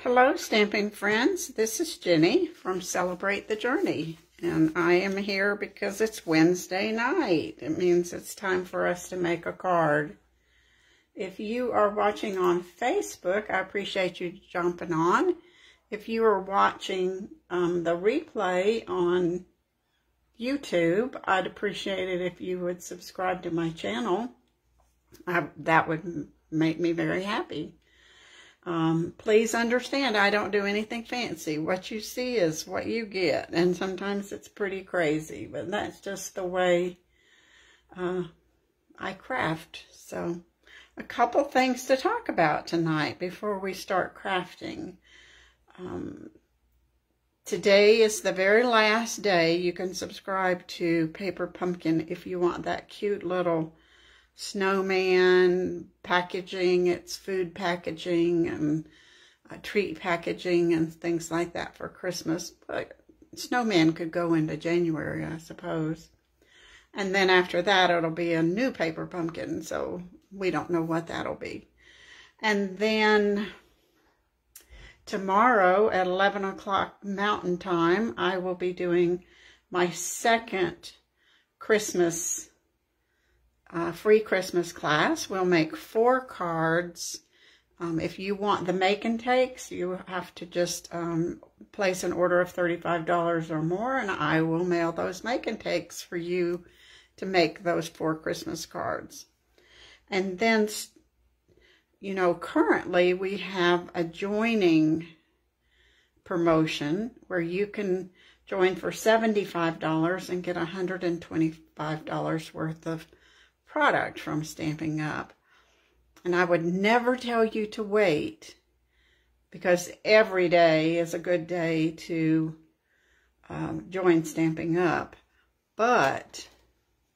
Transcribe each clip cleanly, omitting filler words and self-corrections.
Hello, stamping friends. This is Jenny from Celebrate the Journey, and I am here because it's Wednesday night. It means it's time for us to make a card. If you are watching on Facebook, I appreciate you jumping on. If you are watching the replay on YouTube, I'd appreciate it if you would subscribe to my channel. That would make me very happy. Please understand, I don't do anything fancy. What you see is what you get, and sometimes it's pretty crazy, but that's just the way I craft. So, a couple things to talk about tonight before we start crafting. Today is the very last day you can subscribe to Paper Pumpkin if you want that cute little snowman packaging. It's food packaging and treat packaging and things like that for Christmas. But snowman could go into January, I suppose. And then after that, it'll be a new Paper Pumpkin, so we don't know what that'll be. And then tomorrow at 11 o'clock Mountain Time, I will be doing my second Christmas free Christmas class. We'll make 4 cards. If you want the make and takes, you have to just place an order of $35 or more, and I will mail those make and takes for you to make those 4 Christmas cards. And then, you know, currently we have a joining promotion where you can join for $75 and get $125 worth of product from Stamping Up. And I would never tell you to wait, because every day is a good day to join Stamping Up. But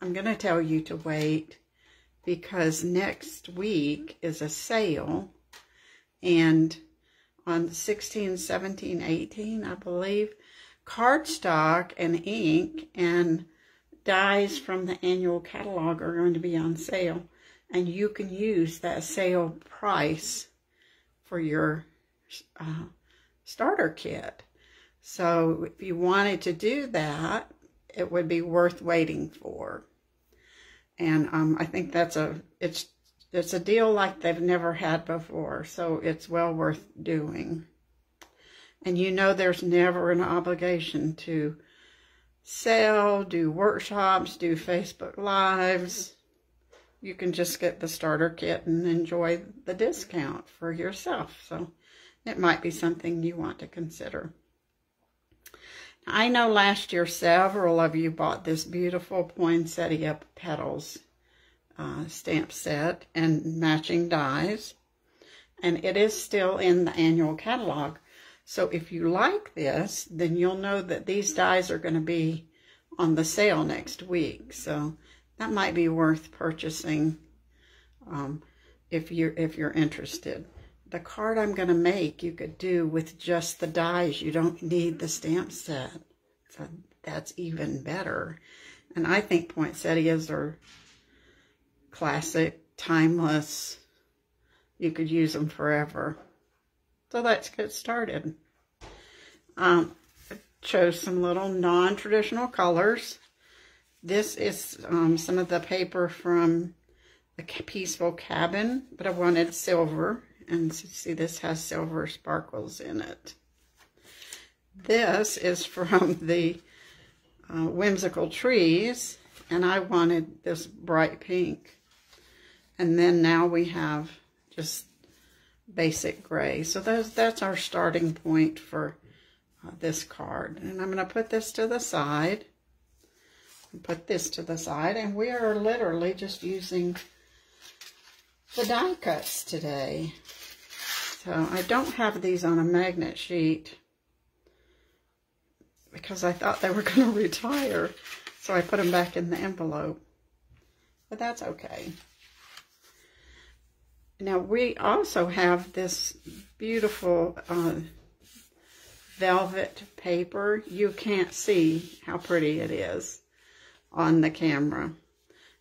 I'm going to tell you to wait because next week is a sale, and on 16, 17, 18, I believe, cardstock and ink and dies from the annual catalog are going to be on sale, and you can use that sale price for your starter kit. So if you wanted to do that, it would be worth waiting for. And I think it's a deal like they've never had before, so it's well worth doing. And you know there's never an obligation to sell, do workshops, do Facebook Lives. You can just get the starter kit and enjoy the discount for yourself. So it might be something you want to consider. I know last year several of you bought this beautiful Poinsettia Petals stamp set and matching dies. And it is still in the annual catalog. So if you like this, then you'll know that these dies are going to be on the sale next week. So that might be worth purchasing if you're interested. The card I'm going to make, you could do with just the dies. You don't need the stamp set. So that's even better. And I think poinsettias are classic, timeless. You could use them forever. So let's get started. I chose some little non-traditional colors. This is some of the paper from the Peaceful Cabin, but I wanted silver. And see, this has silver sparkles in it. This is from the Whimsical Trees, and I wanted this bright pink. And then now we have just basic gray. So that's our starting point for this card. And I'm going to put this to the side. And put this to the side. And we are literally just using the die cuts today. So I don't have these on a magnet sheet because I thought they were going to retire. So I put them back in the envelope. But that's okay. Now, we also have this beautiful velvet paper. You can't see how pretty it is on the camera,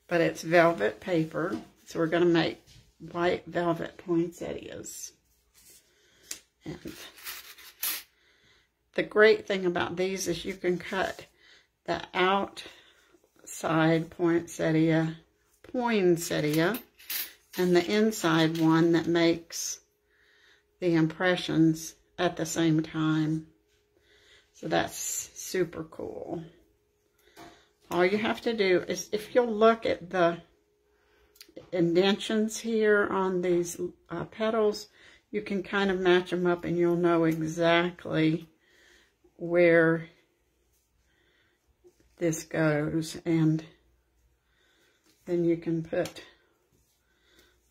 but it's velvet paper. So we're going to make white velvet poinsettias. And the great thing about these is you can cut the outside poinsettia and the inside one that makes the impressions at the same time. So that's super cool. All you have to do is, if you'll look at the indentions here on these petals, you can kind of match them up and you'll know exactly where this goes. And then you can put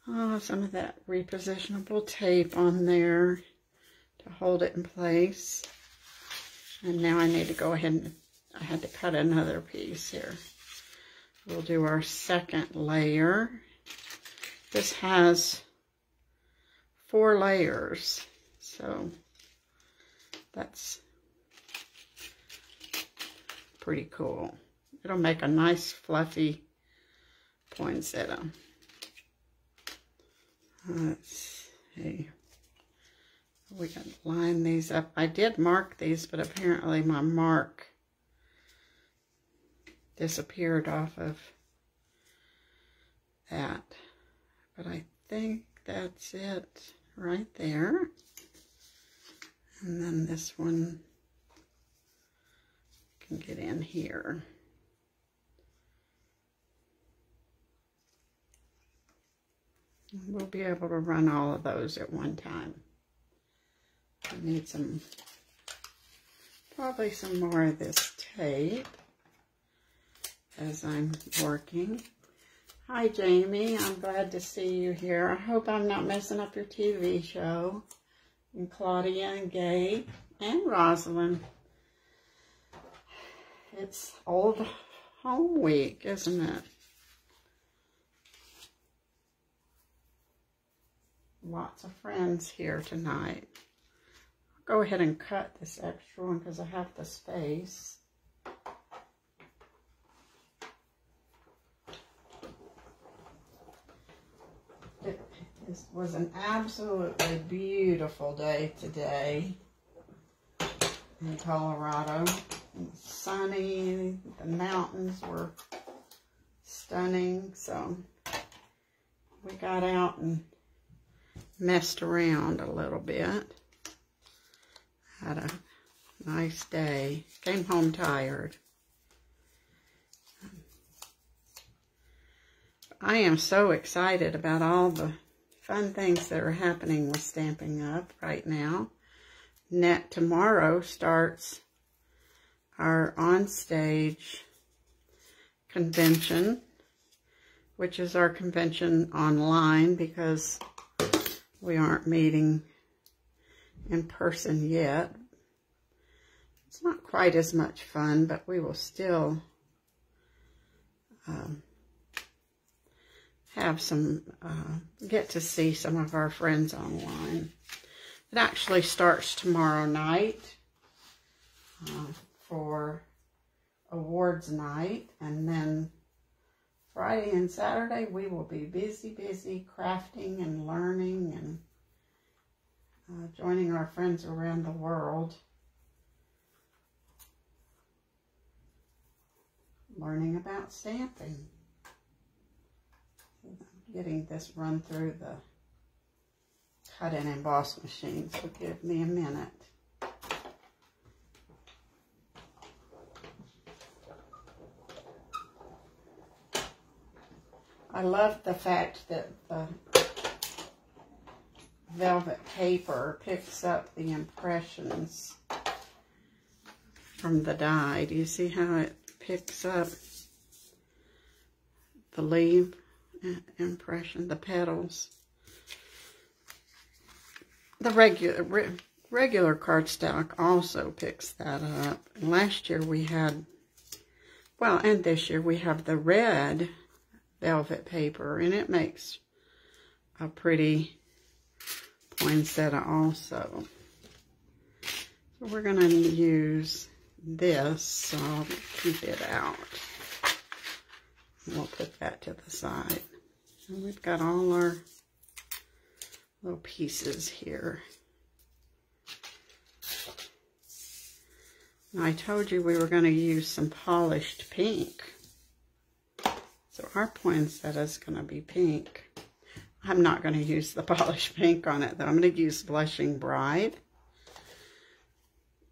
some of that repositionable tape on there to hold it in place. And now I need to go ahead and, I had to cut another piece here. We'll do our second layer. This has 4 layers, so that's pretty cool. It'll make a nice fluffy poinsettia. Let's see. We can line these up. I did mark these, but apparently my mark disappeared off of that. But I think that's it right there. And then this one can get in here. We'll be able to run all of those at one time. I need probably some more of this tape as I'm working. Hi Jamie, I'm glad to see you here. I hope I'm not messing up your TV show. And Claudia and Gabe and Rosalind. It's Old Home Week, isn't it? Lots of friends here tonight. I'll go ahead and cut this extra one because I have the space. It was an absolutely beautiful day today in Colorado. It was sunny, the mountains were stunning, so we got out and messed around a little bit. Had a nice day. Came home tired. I am so excited about all the fun things that are happening with Stampin' Up! Right now. Tomorrow starts our on-stage convention, which is our convention online because we aren't meeting in person yet. It's not quite as much fun, but we will still have some, get to see some of our friends online. It actually starts tomorrow night for awards night, and then Friday and Saturday we will be busy crafting and learning and joining our friends around the world, learning about stamping. Getting this run through the cut and emboss machine, so give me a minute. I love the fact that the velvet paper picks up the impressions from the die. Do you see how it picks up the leaf impression, the petals? The regular cardstock also picks that up. And last year we had, well, and this year we have the red velvet paper, and it makes a pretty poinsettia also. So we're going to use this, so I'll keep it out. We'll put that to the side. And we've got all our little pieces here. I told you we were going to use some polished pink. So our poinsettia is going to be pink. I'm not going to use the polished pink on it, though. I'm going to use Blushing Bride.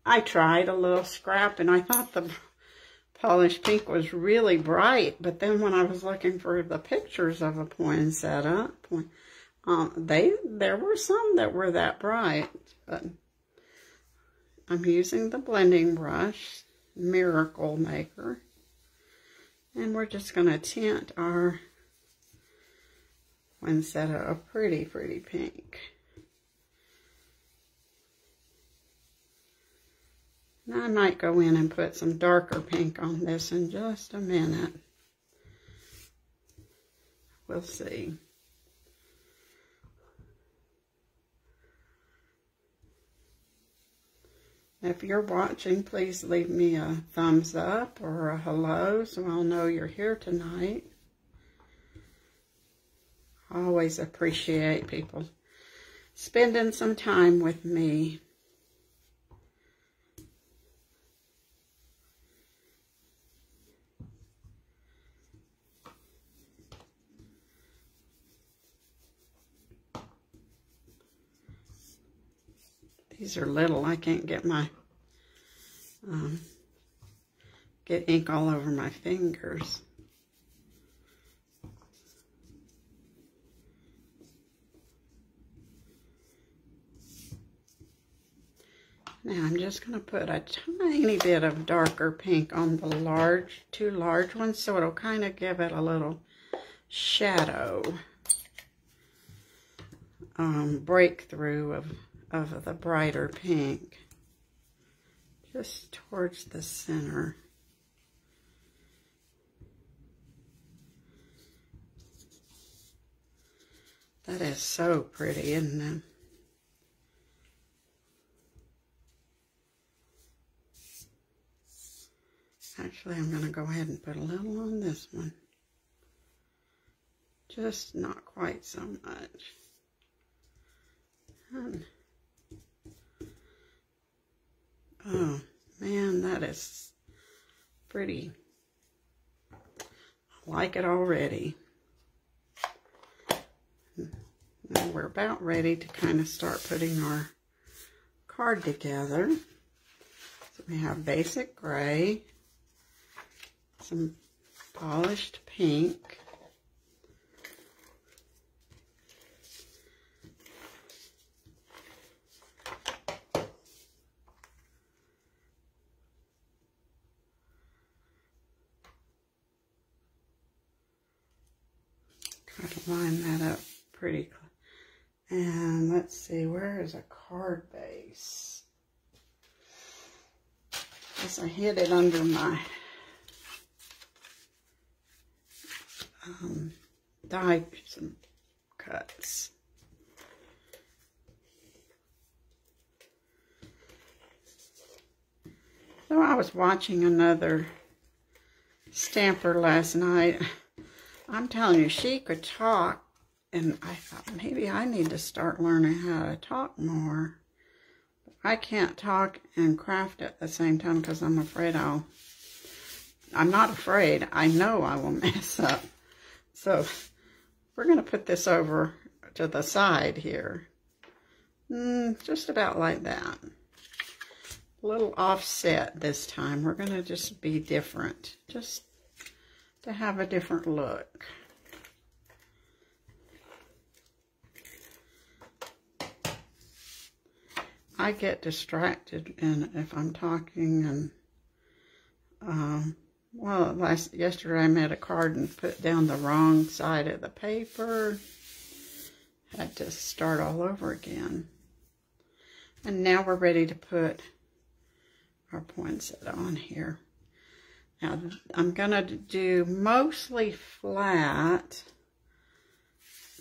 I tried a little scrap, and I thought the polished pink was really bright. But then when I was looking for the pictures of a poinsettia, there were some that were that bright. But I'm using the blending brush, Miracle Maker. And we're just going to tint our poinsettia a pretty, pretty pink. Now I might go in and put some darker pink on this in just a minute. We'll see. If you're watching, please leave me a thumbs up or a hello so I'll know you're here tonight. I always appreciate people spending some time with me. These are little. I can't get my get ink all over my fingers. Now I'm just going to put a tiny bit of darker pink on the two large ones, so it'll kind of give it a little shadow breakthrough of the brighter pink, just towards the center. That is so pretty, isn't it? Actually, I'm going to go ahead and put a little on this one. Just not quite so much. Oh, man, that is pretty. I like it already. Now we're about ready to kind of start putting our card together. So we have basic gray, some polished pink, try to line that up pretty close. And let's see, where is a card base? Guess I hid it under my die some cuts. So I was watching another stamper last night. I'm telling you, she could talk, and I thought maybe I need to start learning how to talk more. I can't talk and craft at the same time because I'm afraid I'm not afraid. I know I will mess up. So we're going to put this over to the side here. Just about like that. A little offset this time. We're going to just be different. Just to have a different look. I get distracted if I'm talking and well, yesterday I made a card and put down the wrong side of the paper. Had to start all over again. And now we're ready to put our poinsettia on here. Now I'm gonna do mostly flat,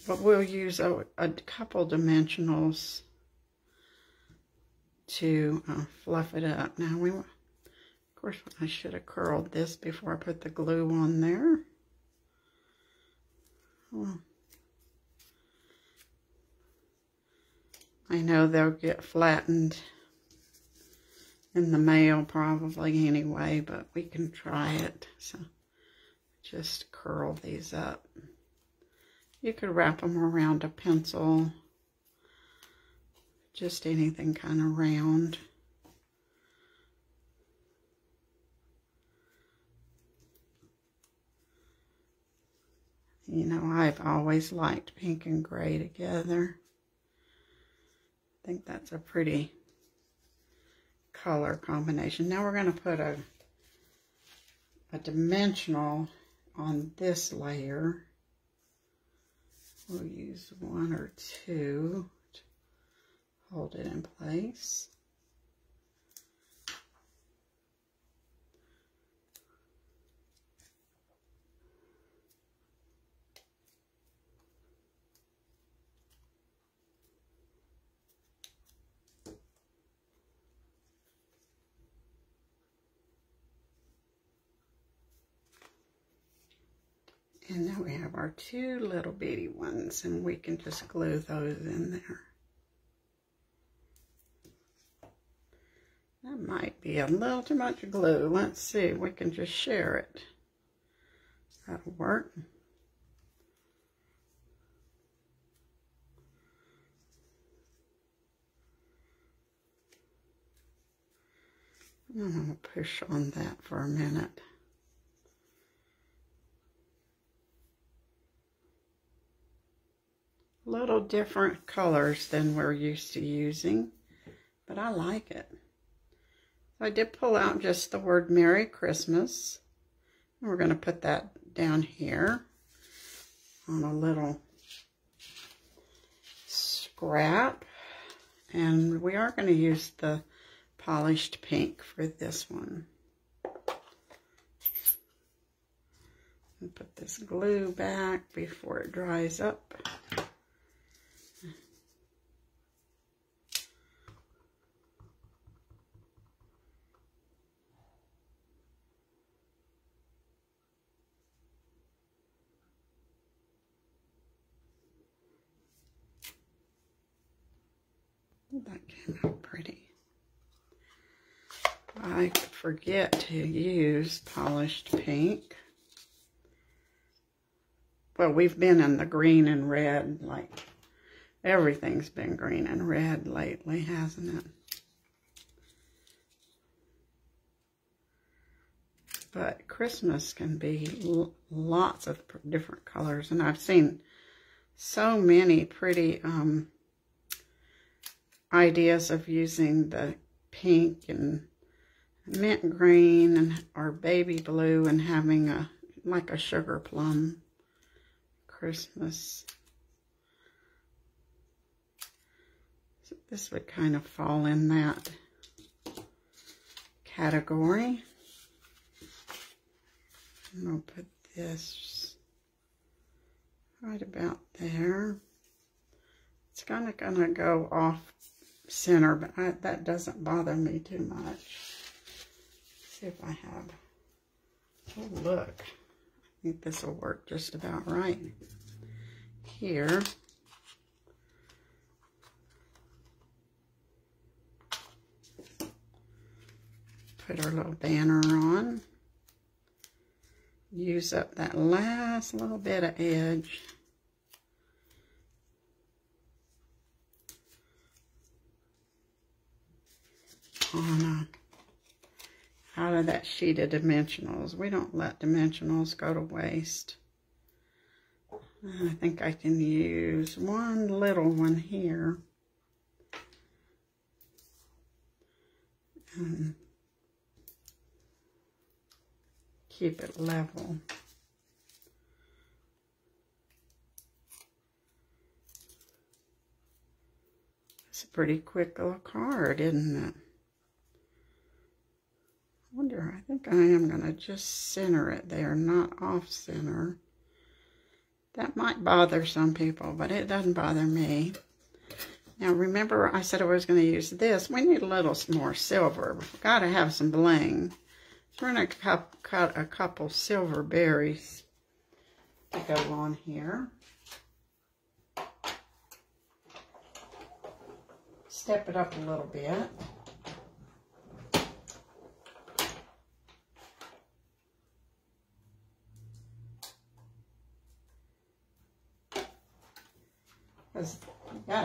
but we'll use a couple dimensionals to fluff it up. Now of course I should have curled this before I put the glue on there. Well, I know they'll get flattened in the mail probably anyway, but we can try it. So just curl these up. You could wrap them around a pencil, just anything kind of round. You know, I've always liked pink and gray together. I think that's a pretty color combination. Now we're going to put a dimensional on this layer. We'll use 1 or 2 to hold it in place. And now we have our 2 little bitty ones, and we can just glue those in there. That might be a little too much glue. Let's see, we can just share it. That'll work. I'm going to push on that for a minute. Little different colors than we're used to using, but I like it. So I did pull out just the word Merry Christmas. And we're going to put that down here on a little scrap. And we are going to use the polished pink for this one. And put this glue back before it dries up. That came out pretty. I forget to use polished pink. Well, we've been in the green and red, like everything's been green and red lately, hasn't it? But Christmas can be lots of different colors, and I've seen so many pretty ideas of using the pink and mint green and or baby blue and having a like a sugar plum Christmas. So this would kind of fall in that category. I'm going to put this right about there. It's kind of going to go off center, but that doesn't bother me too much. Let's see if I have, oh look, I think this will work just about right. Here, put our little banner on, use up that last little bit of edge. On out of that sheet of dimensionals. We don't let dimensionals go to waste. I think I can use one little one here. And keep it level. It's a pretty quick little card, isn't it? I think I am going to just center it there, not off center. That might bother some people, but it doesn't bother me. Now remember I said I was going to use this. We need a little more silver. We've got to have some bling. So we're going to cut a couple silver berries to go on here. Step it up a little bit.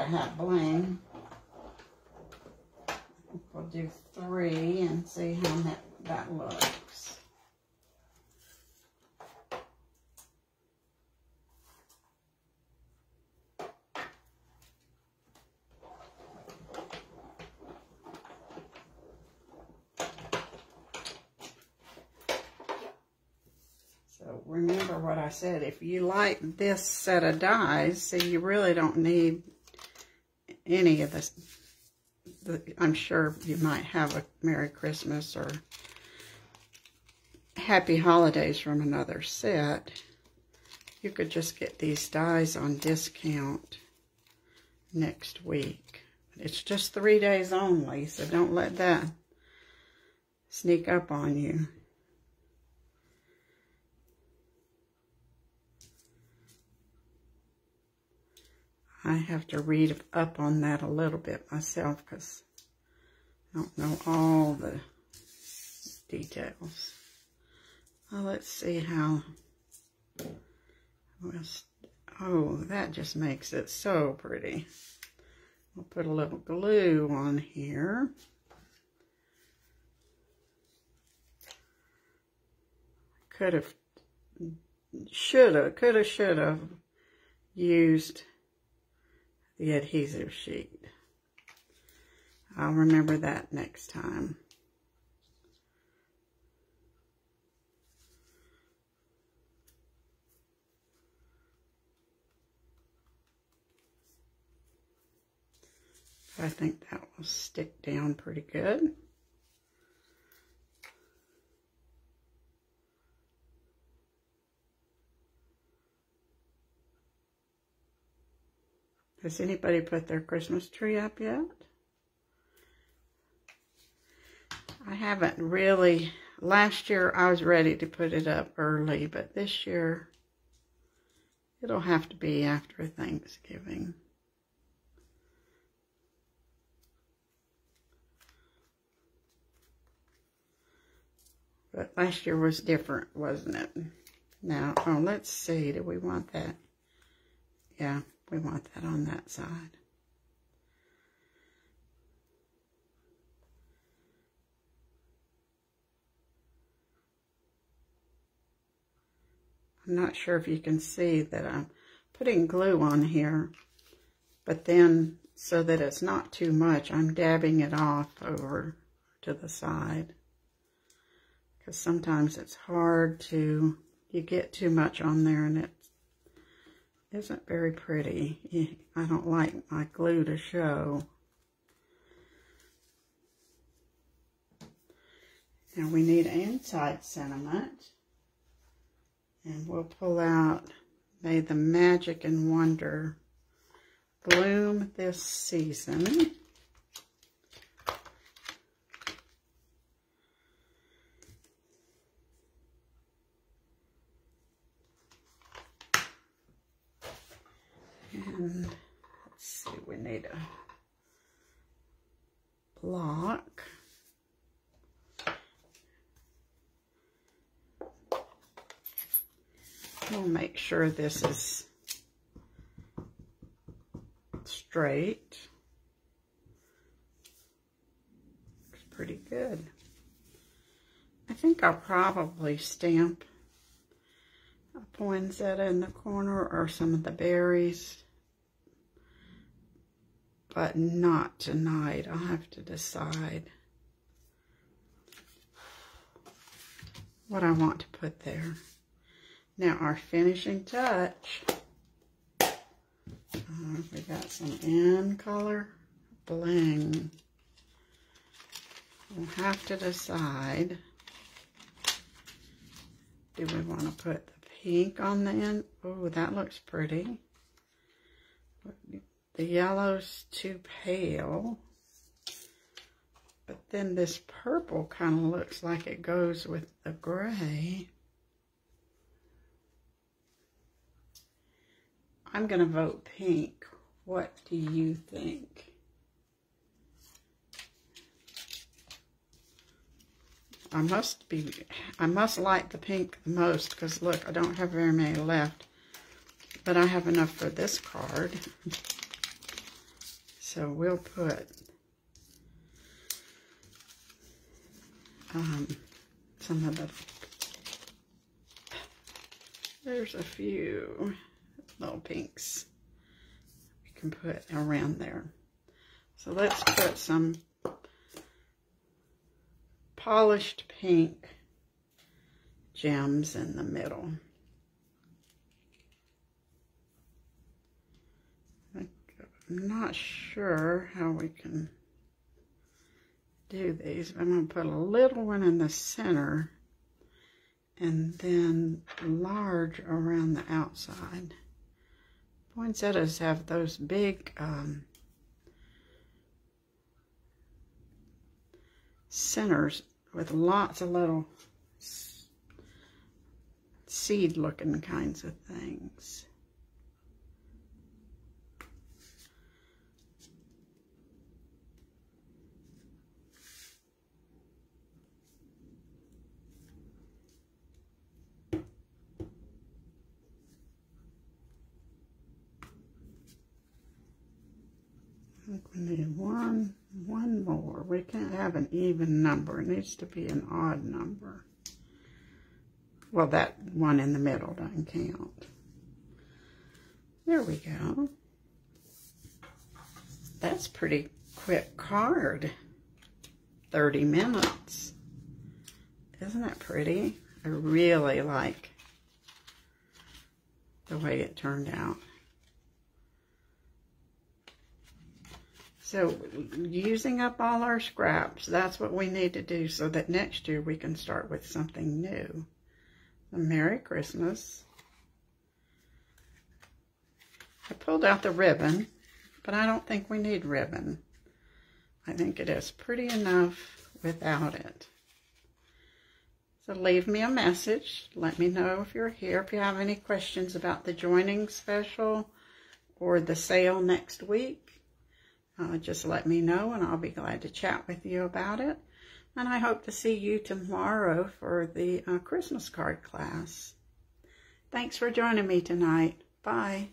have bling. We'll do 3 and see how that looks. So remember what I said, if you like this set of dies, see, you really don't need any of this. I'm sure you might have a Merry Christmas or Happy Holidays from another set. You could just get these dies on discount next week. It's just 3 days only, so don't let that sneak up on you. I have to read up on that a little bit myself because I don't know all the details. Well, let's see how... Oh, that just makes it so pretty. We'll put a little glue on here. Could have, should have used the adhesive sheet. I'll remember that next time. I think that will stick down pretty good. Has anybody put their Christmas tree up yet? I haven't really. Last year I was ready to put it up early, but this year it'll have to be after Thanksgiving. But last year was different, wasn't it? Now, oh, let's see. Do we want that? Yeah, we want that on that side. I'm not sure if you can see that I'm putting glue on here, but then so that it's not too much, I'm dabbing it off over to the side. Because sometimes it's hard to, you get too much on there and it isn't very pretty. I don't like my glue to show. Now we need inside sentiment. And we'll pull out, may the magic and wonder bloom this season. And let's see, we need a block. We'll make sure this is straight. Looks pretty good. I think I'll probably stamp a poinsettia in the corner or some of the berries, but not tonight. I'll have to decide what I want to put there. Now our finishing touch, we got some in color bling. We'll have to decide, do we want to put the pink on the end? Oh, that looks pretty. The yellow's too pale, but then this purple kind of looks like it goes with the gray. I'm going to vote pink. What do you think? I must like the pink the most because look, I don't have very many left, but I have enough for this card. So we'll put some of the, there's a few little pinks we can put around there. So let's put some polished pink gems in the middle. I'm not sure how we can do these, but I'm going to put a little one in the center and then large around the outside. Poinsettias have those big centers with lots of little seed looking kinds of things. I think we need one more. We can't have an even number. It needs to be an odd number. Well, that one in the middle doesn't count. There we go. That's pretty quick card. 30 minutes. Isn't that pretty? I really like the way it turned out. So, using up all our scraps, that's what we need to do so that next year we can start with something new. So, Merry Christmas. I pulled out the ribbon, but I don't think we need ribbon. I think it is pretty enough without it. So leave me a message. Let me know if you're here. If you have any questions about the joining special or the sale next week, just let me know and I'll be glad to chat with you about it. And I hope to see you tomorrow for the Christmas card class. Thanks for joining me tonight. Bye.